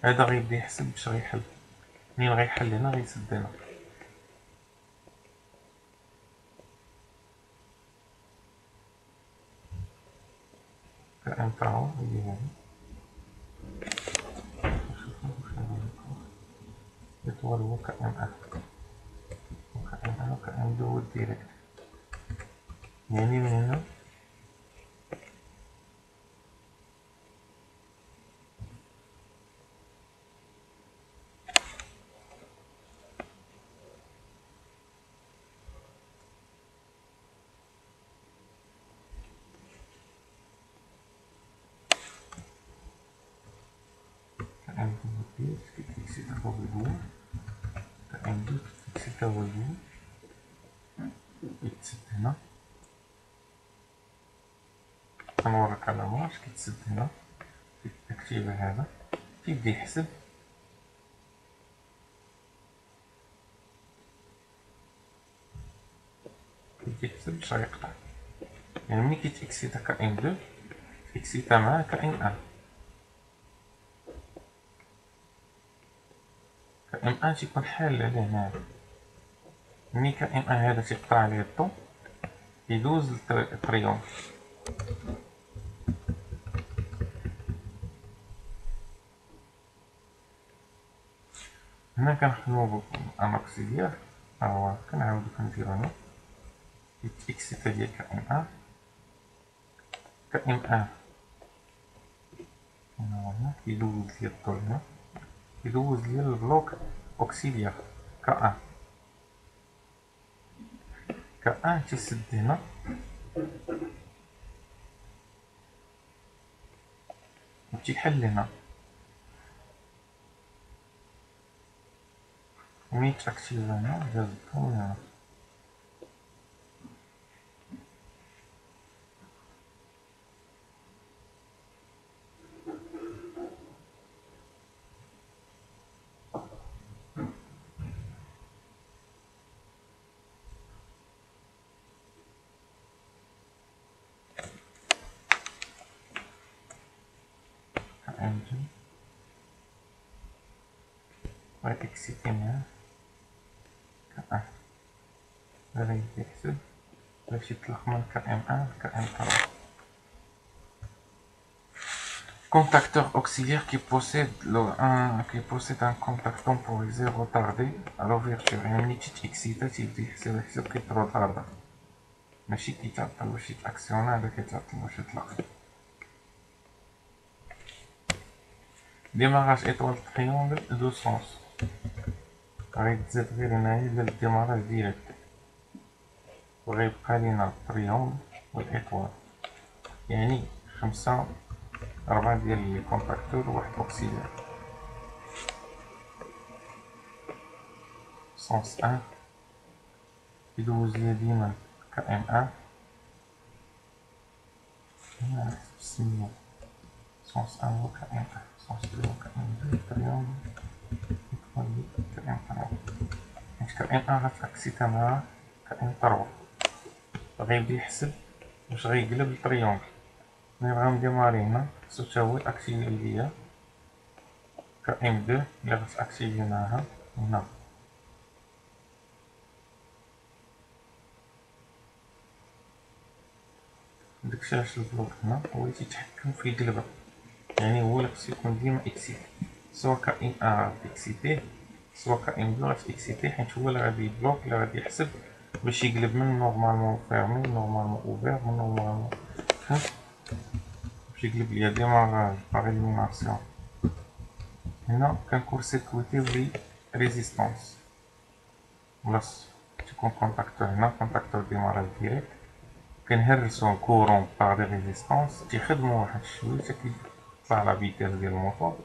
هذا غيبدا يحسب باش غيحل. منين غيحل هنا غيسد هنا. كأن تاعو يجي هنا يطول هو كأن وكأن دو ديريكت. يعني من هنا كنبدل كيتفيكسي تا هو الأول كأن دو كيتفيكسي تا هو الأول كيتسد هنا كنوريك على مارش كيتسد هنا كيتاكتيفا هذا كيبدا يحسب باش غيقطع يعني ملي كيتاكسيتا كأن دو تاكسيتا معاه كأن ان كأن ان تيكون حال على هنا ملي كأن ان هذا تيقطع عليه الضو يدوز للتريونغل هنا كنخدمو ان اوكسيليير ها هو كنعاودو كنديرو هنا اكسيتا ديال كأن ان كأن ان هنا كيدوز ليا الضو هنا يدوز ليا البلوك اوكسيليير كأن كأن تيسد هنا وتيحل هنا وملي تاكتيفا هنا داز الضو من هنا كأن دو غيتكسيتي معاه كأن هذا يبدا يحسب باش يطلق من كأن ان كأن 3 contacteur auxiliaire qui possède un contact temporisé retardé à l'ouverture يعني ملي تيتكسيتا تيبدا يحسب كيتروطاردا ماشي كيتعطل باش يتاكسيونا هذا كيتعطل باش يطلق démarrage étoile triangle دو سونس غيتزاد غير هنايا للديماراج ديريكت وغيبقى لينا التريونغل والايطوال يعني 4 ديال لي كونتاكتور وواحد اوكسيليير سونس 1 يدوز ليا ديما كأن 1 هنا نحسب السمية سونس 1 هو كأن 1 سونس 2 هو كأن 2 تريونغل إيطوال كأن 3 حيت كأن 1 غتأكسيتا مع كأن 3 غيبدا يحسب واش غيقلب التريونغل ملي غنديماري هنا خصو تا هو يأكتيفي ليا كأن 2 اللي غتأكتيفي معاها هنا داكشي علاش البلوك هنا هو اللي تيتحكم في القلبة يعني هو اللي خصو يكون ديما اكسيتي سوا كأن ان غتكسيتيه سوا كأن 2 غتكسيتيه حيت هو اللي غادي يبلوك اللي غادي يحسب باش يقلب من نورمالمون فيرمي نورمالمون اوفير من نورمالمون باش يقلب ليا ديماراج باغ إليميناسيون هنا كنكون سيركويتيو لي ريزيستونس بلاص تيكون كونتاكتور هنا كونتاكتور ديماراج ديريكت كنهرسو كورون باغ دي ريزيستونس تيخدمو واحد شويه حتى كيطلع لا فيتاس ديال الموتور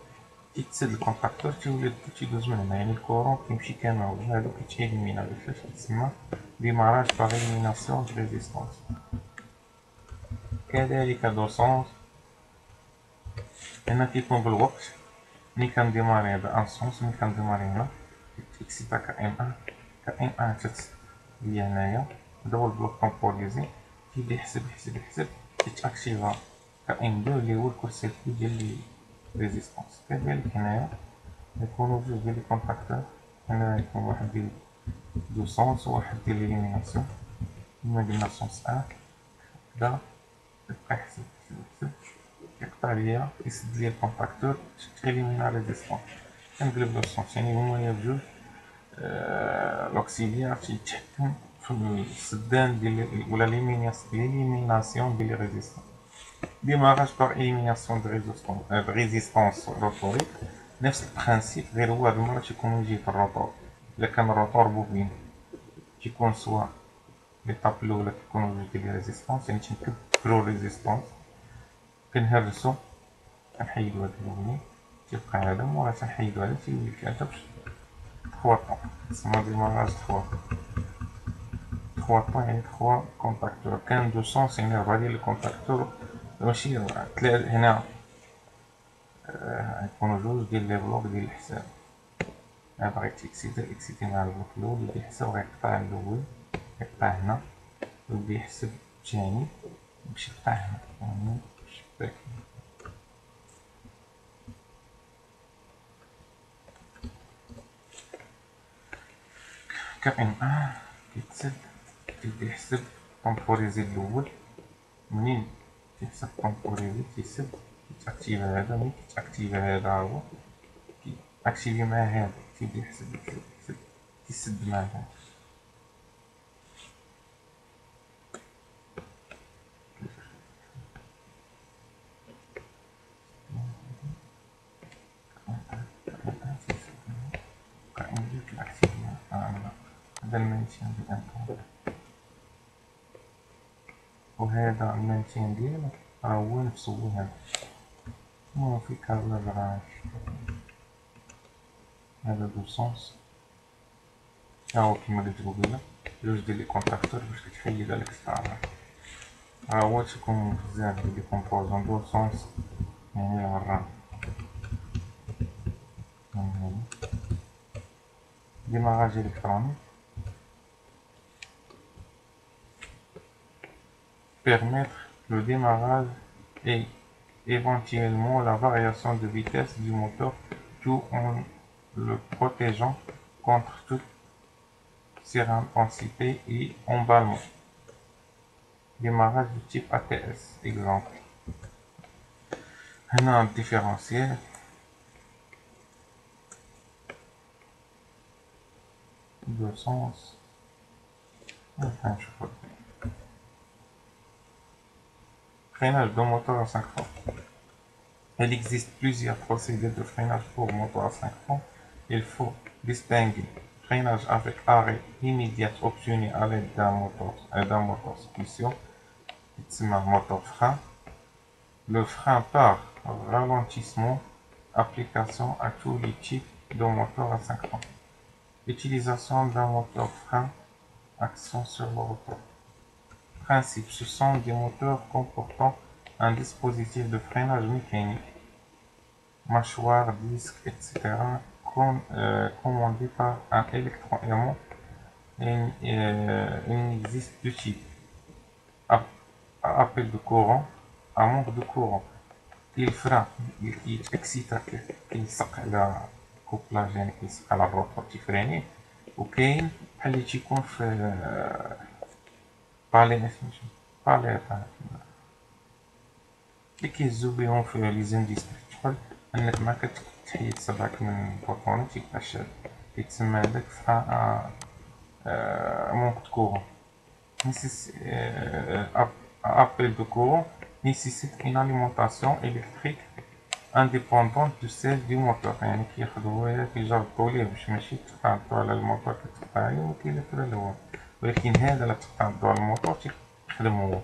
كيتسد الكونتاكتور تيولي تيدوز من هنا يعني الكورون كيمشي كامل هادو كيتإليمينا باش كيتسمى ديماراج باغ إليميناسيون دو ريزيستونس كذلك دوسونس هنا كيكون بالوقت ملي كنديماري هذا ان سونس ملي كنديماري هنا اكسيتا كأن ان كأن ان تتسد ليا هنايا هذا هو البلوك كومبوليزي كيبدا يحسب كيتاكتيفا كأن 2 اللي هو الكورسيركوي ديال لي ريزيستونس كذلك هنايا يكونوا جوج ديال لي كونتاكتور هنا يكون واحد ديال دو سونس وواحد ديال ليليميناسيون كما قلنا سونس 1 كدا يبقى يحسب يقطع ليا يسد ليا الكونتاكتور تإليمينا ريزيستونس كنقلب لو سونس يعني هما بجوج لوكسيليير تيتحكم في السدان ديال ولا ليليميناسيون ديال لي ريزيستونس démarrage par élimination de résistance rotorique نفس البرانسيب غير هو هاد المرة تيكون يجي في الروتور إلا كان الروتور بوبين تيكون سوا ليطاب الأولى كيكونو جوج ديال لي ريزيستونس يعني تنكبرو ريزيستونس كنهرسو كنحيدو هاد الأولاني كيبقى هذا مورا تنحيدو هذا تيولي هذا 3 طون تسمى ديماراج 3 طون يعني 3 كونتاكتور. كان 200 يعني 4 ديال الكونتاكتور ماشي هنا يكونوا جوج ديال لي بلوك ديال الحساب. بغيت اكسيتي مع البلوك الاول يبدا يحسب غيقطع الاول يقطع هنا ويبدا يحسب الثاني باش يقطع هنا يعني الشباك. كائن كيتسد كيبدا يحسب طومبوريزي الاول. منين كيحسب طومبوريزي كيسد كيتاكتيفا هذا. ملي كيتاكتيفا هذا هو كيأكتيفي مع هذا كيبدا يحسب كيسد مع هذا. هذا المانتيان ديال الامبور وهذا المانتيان ديالو راه هو نفسه هذا. المهم في كابلاج راه هذا دو سونس ها هو كيما قلت قبيله جوج ديال لي كونتاكتور باش كتحيد هذاك الستار. ها هو تيكون بزاف ديال لي كومبوزون دو سونس يعني الرام démarrage électronique permettre le démarrage et éventuellement la variation de vitesse du moteur tout en le protégeant contre toute surintensité et emballement. Démarrage du type ATS exemple. On a un différentiel de sens. Enfin, je vois. Freinage de moteur à 5 fois. Il existe plusieurs procédés de freinage pour moteur à 5 fois. Il faut distinguer freinage avec arrêt immédiat obtenu à l'aide d'un moteur spécial, moteur frein. Le frein par ralentissement, application à tous les types de moteurs à 5 fois. Utilisation d'un moteur frein, action sur le rotor. Principe, ce sont des moteurs comportant un dispositif de freinage mécanique, mâchoire, disque, etc. Commandé par un électroaimant. Il existe deux types. Appel de courant, à manque de courant. الفرا كيتاكسيتا كيلصق على كوبلاج يعني كيلصق على الروتور تيفريني. وكاين بحال اللي تيكون في بالي اللي كيهزو بيهم في لي زاندستري شحال انك ما كتحيد صبعك من البوطوني تيبقى شاد كيتسمى هذاك فرا مونك دو كورون. Appel de courant nécessite une alimentation électrique indépendante de celle du moteur. يعني كياخدوها كيجربوا ليه باش ماشي تقطعوا على الموتور كتقطع عليه وكيلفوا على الهواء. ولكن هذا لا تقطعوا على الموتور تيخدم هو.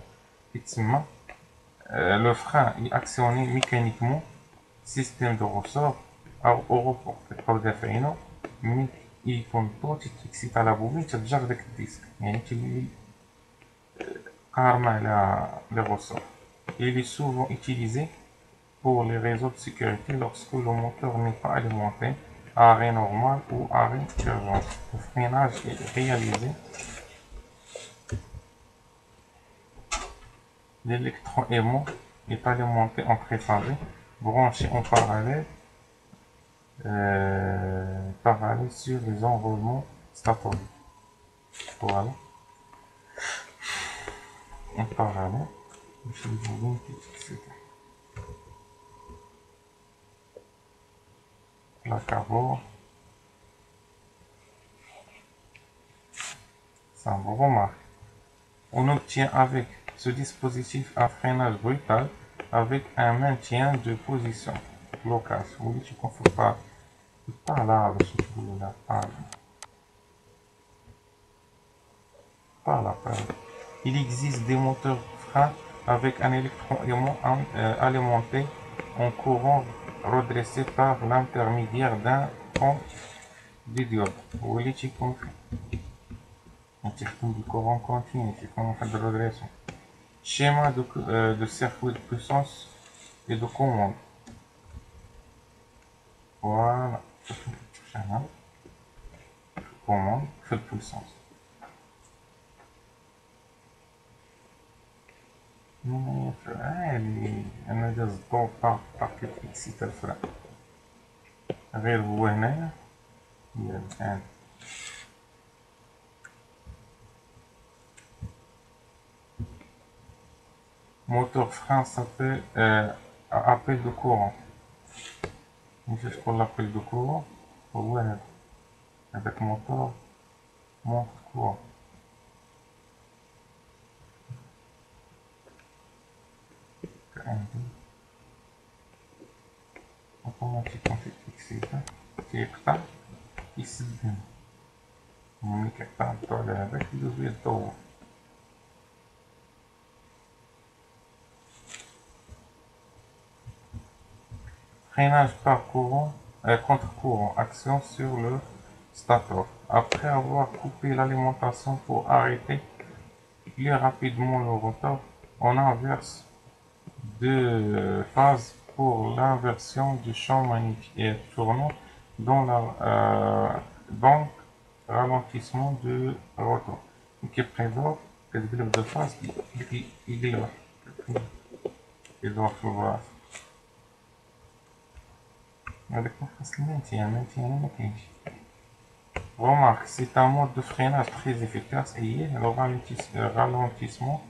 كيتسمى le frein est actionné mécaniquement système de ressort أو report. كتبقاو دافعينو ملي يكون الضوء تيكسيت على بوبين تتجر داك الديسك يعني تولي arme les ressorts. Il est souvent utilisé pour les réseaux de sécurité lorsque le moteur n'est pas alimenté, arrêt normal ou arrêt d'urgence. Le freinage est réalisé. L'électroaimant est alimenté en triphasé, branché en parallèle sur les enroulements statories. Voilà. En parallèle, je vais vous montrer ce que c'est. La carbone, ça vous remarque. On obtient avec ce dispositif un freinage brutal avec un maintien de position. Blocage. Vous voyez, tu ne confonds pas là, je vous là, pas là. Il existe des moteurs freins avec un électroaimant alimenté en courant redressé par l'intermédiaire d'un pont de diode. وليت يكون تحكم بالcourant continu, تكون واحد الرودريسون. Schéma de circuit de puissance et de commande. Voilà. Commande, feu de puissance. عادي انا داز الضوء باكيت اكسيت الفرع غير هو هنايا ديال الان موتور فران سابيل ابيل دو كورون. ماشي شكون لابيل دو كورون هو هذاك موتور مونت كورون. عندي اوتوماتيكون تيكسيتا تيقطع يسدن ملي كيقطع الضو على هذاك يدوز ليه الضو. Freinage par courant, contre-courant, action sur le stator. Après avoir coupé l'alimentation pour arrêter plus rapidement le rotor, on inverse deux phases pour l'inversion du champ magnétique et tournant dans donc ralentissement du rotor. qui prévoit que le de phase il doit falloir avec ma face maintien ما كاينش. Remarque, c'est un mode de freinage très efficace et le ralentissement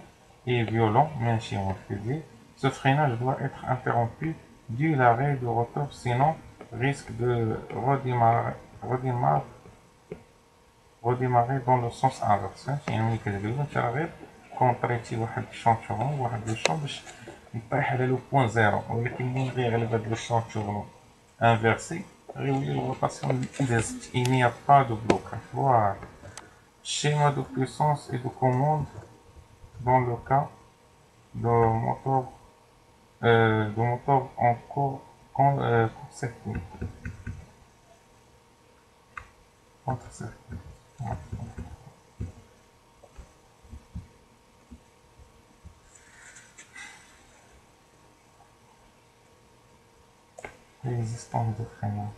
est violent, même si on le fait. Ce freinage doit être interrompu dû l'arrêt du rotor, sinon risque de redémarrer dans le sens inverse. يعني ملي كتقلب انت راه غير كونطريتي واحد الشونتورون واحد لو شون باش يطيح على لو بوان زيرو، ولكن ملي غيغلب هاد لو شونتورون inversé, rotation inverse. Il n'y a pas de blocage. Voilà. Schéma de puissance et de commande dans le cas de moteur en court-circuit. Contre-circuit. Résistance de freinage.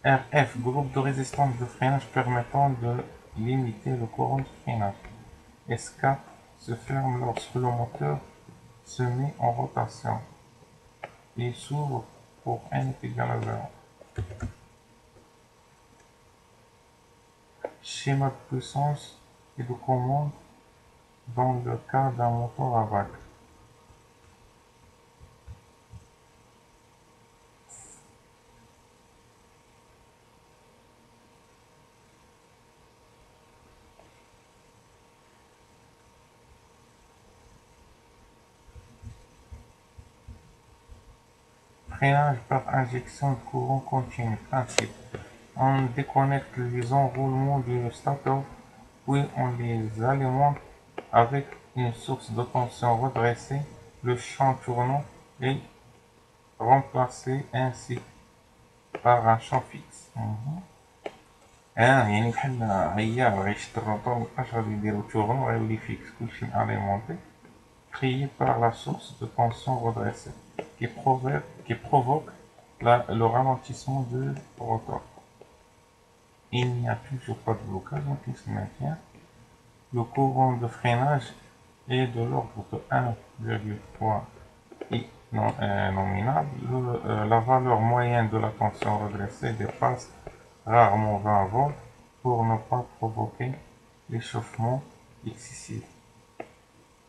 RF, groupe de résistance de freinage permettant de limiter le courant de freinage. S4 se ferme lorsque le moteur se met en rotation et s'ouvre pour n est égal à 0. Schéma de puissance et de commande dans le cas d'un moteur à vague. Freinage par injection de courant continu. Principe. On déconnecte les enroulements du stator, puis on les alimente avec une source de tension redressée. Le champ tournant est remplacé ainsi par un champ fixe. يعني بحال عيار غيشد الروطور مبقاش غادي يديرو تورن وغيولي فيكس كلشي alimenté, créé par la source de tension redressée qui provoque le ralentissement du rotor. Il n'y a toujours pas de blocage, donc il se maintient. Le courant de freinage est de l'ordre de 1,3 I nominal. La valeur moyenne de la tension redressée dépasse rarement 20 volts pour ne pas provoquer l'échauffement excessif.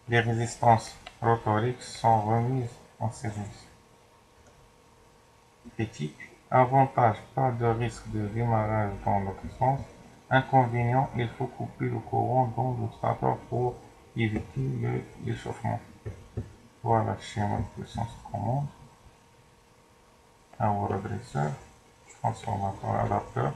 Les résistances rotoriques sont remises en service. Critique. Avantage, pas de risque de démarrage dans l'autre sens. Inconvénient, il faut couper le courant dans le stator pour éviter l'échauffement. Voilà le schéma de puissance commande. Un redresseur, transformateur, adapteur.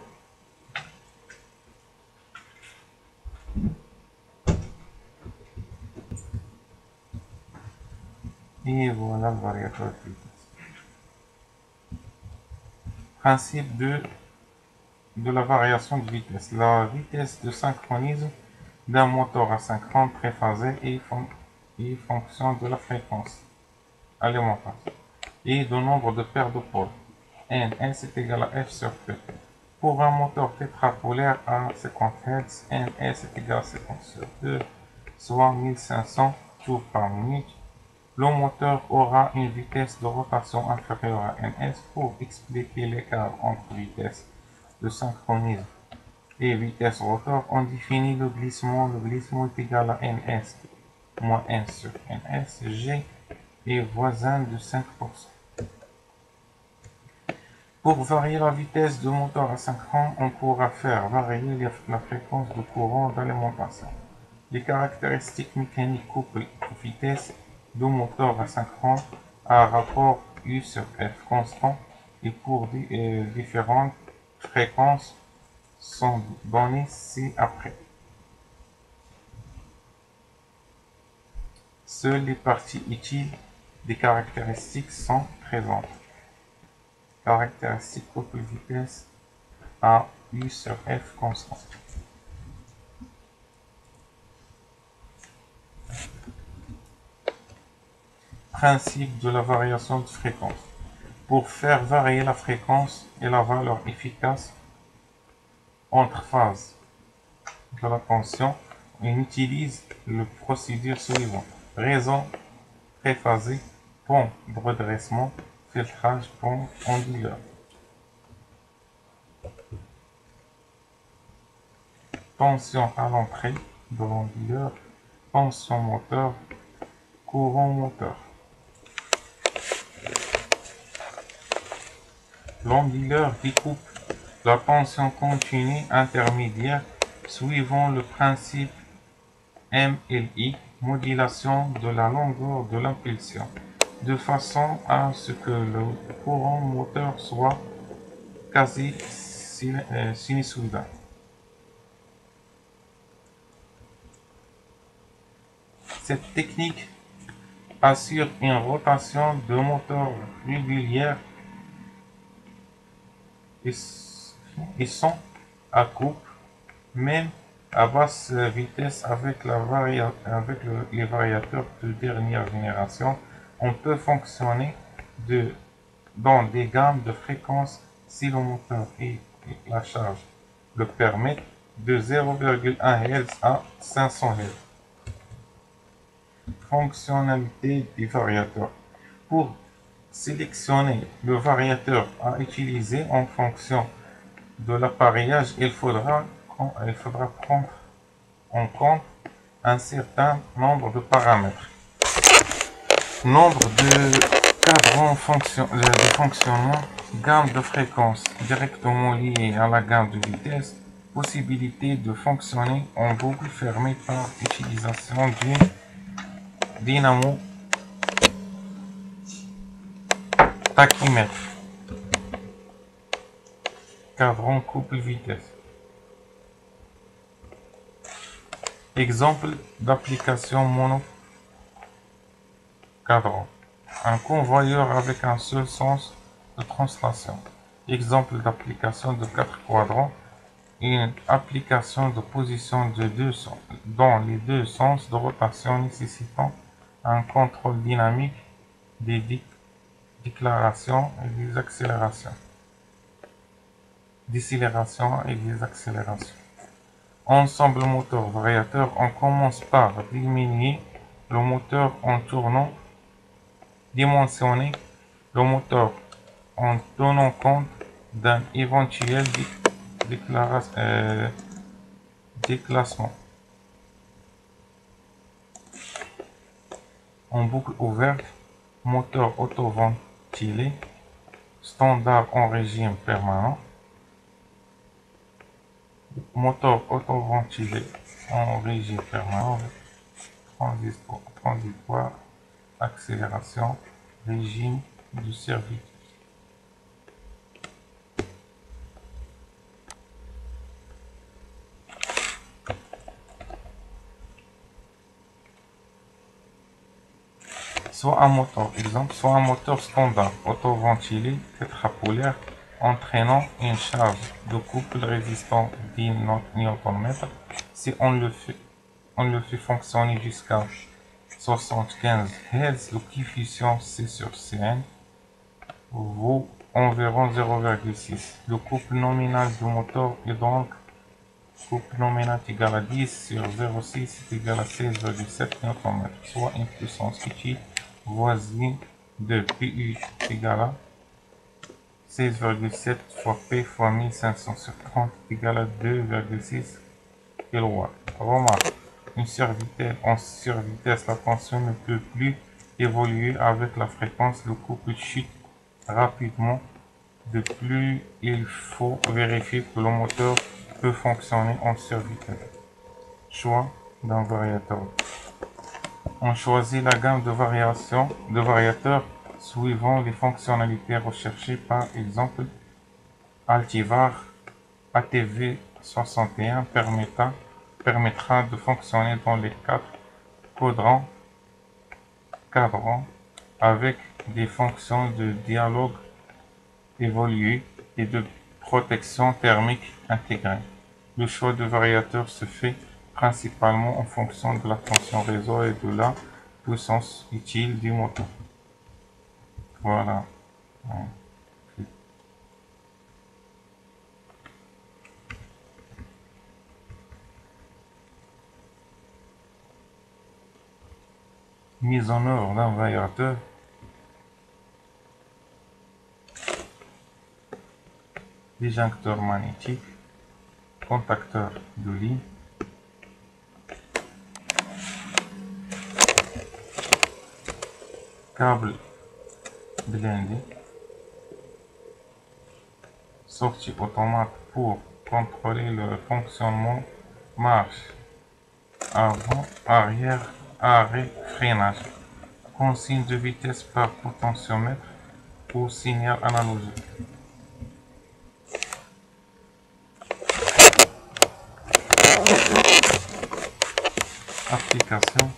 Et voilà le variateur de vitesse. Principe de la variation de vitesse. La vitesse de synchronisme d'un moteur à synchrone triphasé est fonction de la fréquence alimentaire et du nombre de paires de pôles. Ns est égal à F sur P. Pour un moteur tétrapolaire à 50 Hz, Ns est égal à 50 sur 2, soit 1500 tours par minute. Le moteur aura une vitesse de rotation inférieure à Ns. Pour expliquer l'écart entre vitesse de synchronisme et vitesse rotor, on définit le glissement. Le glissement est égal à Ns moins 1 sur Ns. G est voisin de 5%. Pour varier la vitesse de moteur asynchrone, on pourra faire varier la fréquence de courant d'alimentation. Les caractéristiques mécaniques couplent vitesse du moteur asynchrone à rapport U sur F constant et pour différentes fréquences sont données ci-après. Seules les parties utiles des caractéristiques sont présentes. Caractéristiques couple vitesse à U sur F constant. Principe de la variation de fréquence. Pour faire varier la fréquence et la valeur efficace entre phases de la tension, on utilise le procédure suivante. Raison préphasé, pont de redressement, filtrage, pont onduleur. Tension à l'entrée de l'onduleur, tension moteur, courant moteur. L'onduleur découpe la tension continue intermédiaire suivant le principe MLI, modulation de la longueur de l'impulsion, de façon à ce que le courant moteur soit quasi sinusoïdal. Cette technique assure une rotation de moteur régulière et sans à coupe, même à basse vitesse avec les variateurs de dernière génération. On peut fonctionner dans des gammes de fréquences si le moteur et la charge le permettent, de 0,1 Hz à 500 Hz. Fonctionnalité du variateur. Pour sélectionner le variateur à utiliser en fonction de l'appareillage, il faudra prendre en compte un certain nombre de paramètres. Nombre de cadrans de fonctionnement, gamme de fréquences directement liée à la gamme de vitesse, possibilité de fonctionner en boucle fermée par utilisation d'une dynamo tachymètre. Cadran couple vitesse. Exemple d'application monocadran. Un convoyeur avec un seul sens de translation. Exemple d'application de 4 quadrants. Une application de position de dans les deux sens de rotation nécessitant un contrôle dynamique des décélérations et des accélérations. Ensemble moteur variateur, on commence par diminuer le moteur en tournant, dimensionner le moteur en tenant compte d'un éventuel déclassement. En boucle ouverte, moteur auto-ventilé, standard en régime permanent, moteur auto-ventilé en régime permanent, transitoire, accélération, régime de service. soit un moteur, exemple, soit un moteur standard autoventilé tétrapolaire entraînant une charge de couple résistant 10 Nm. Si on le fait fonctionner jusqu'à 75 Hz, le coefficient C sur Cn vaut environ 0,6. Le couple nominal du moteur est donc couple nominal égal à 10 sur 0,6 est égal à 16,7 Nm, soit une puissance utile voisine de PU égale à 16,7 fois P fois 1500 sur 30 égale à 2,6 kW. Remarque, en survitesse, la tension ne peut plus évoluer avec la fréquence. Le couple chute rapidement. De plus, il faut vérifier que le moteur peut fonctionner en survitesse. Choix d'un variateur. On choisit la gamme de variateurs suivant les fonctionnalités recherchées, par exemple Altivar ATV61 permettra de fonctionner dans les 4 cadrans avec des fonctions de dialogue évoluées et de protection thermique intégrée. Le choix de variateur se fait principalement en fonction de la tension réseau et de la puissance utile du moteur. Voilà. Mise en œuvre d'un variateur. Disjoncteur magnétique, contacteur de ligne, câble blindé, sortie automate pour contrôler le fonctionnement, marche avant, arrière, arrêt, freinage, consigne de vitesse par potentiomètre ou signal analogique. Application.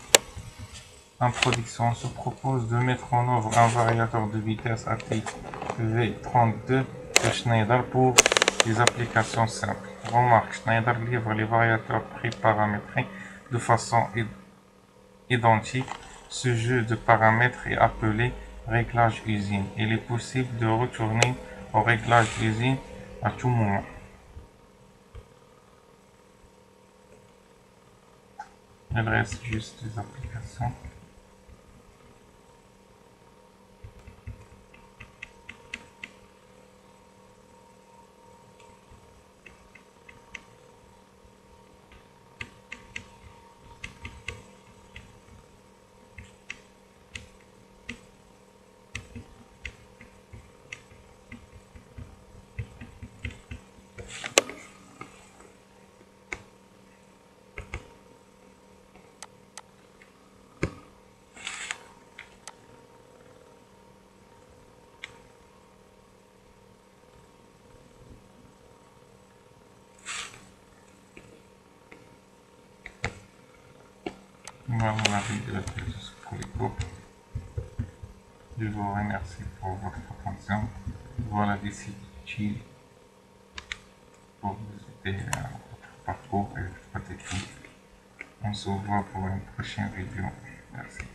Introduction. On se propose de mettre en œuvre un variateur de vitesse ATV32 de Schneider pour des applications simples. Remarque, Schneider livre les variateurs pré-paramétrés de façon identique. Ce jeu de paramètres est appelé réglage usine. Il est possible de retourner au réglage usine à tout moment. Il reste juste des applications. Voilà la vidéo pour les cours. Je vous remercie pour votre attention. Voilà des sites utiles pour vous aider à votre parcours et votre technique. On se revoit pour une prochaine vidéo. Merci.